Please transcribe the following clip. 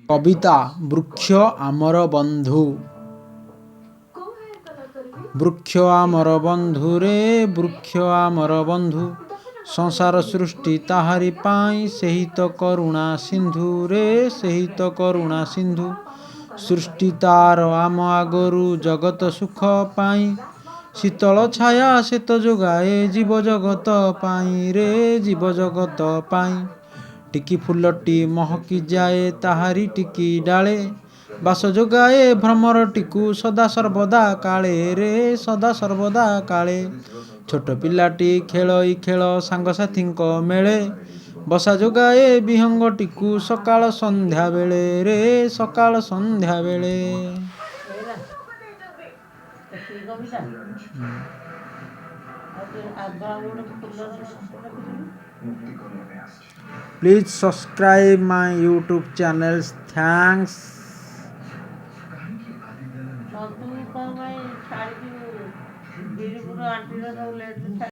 कविता वृक्ष आमर बंधु। वृक्ष आमर बंधु रे वृक्ष आमर बंधु, संसार सृष्टि ताहारी पाई, सेही तो करुणा सिंधु रे सेही तो करुणा सिंधु। सृष्टि तार आम आगरु जगत सुख पाई, शीतल छाया शेत जोगाए जीव जगत पाई रे जीव जगत पाई। टिकी फुलटी महकी जाए ताहारी टिकी डाले, बास जोगाए भ्रमरटीकू सदा सर्वदा काले रे सदा सर्वदा काले। छोट पिलाटी खेलई खेल सांगसाथीଙ୍କ मेले, बसा जोगाए विहंगटीकू सकाळ संध्या बेले रे सकाळ संध्या बेले। Please subscribe my YouTube channel. Thanks.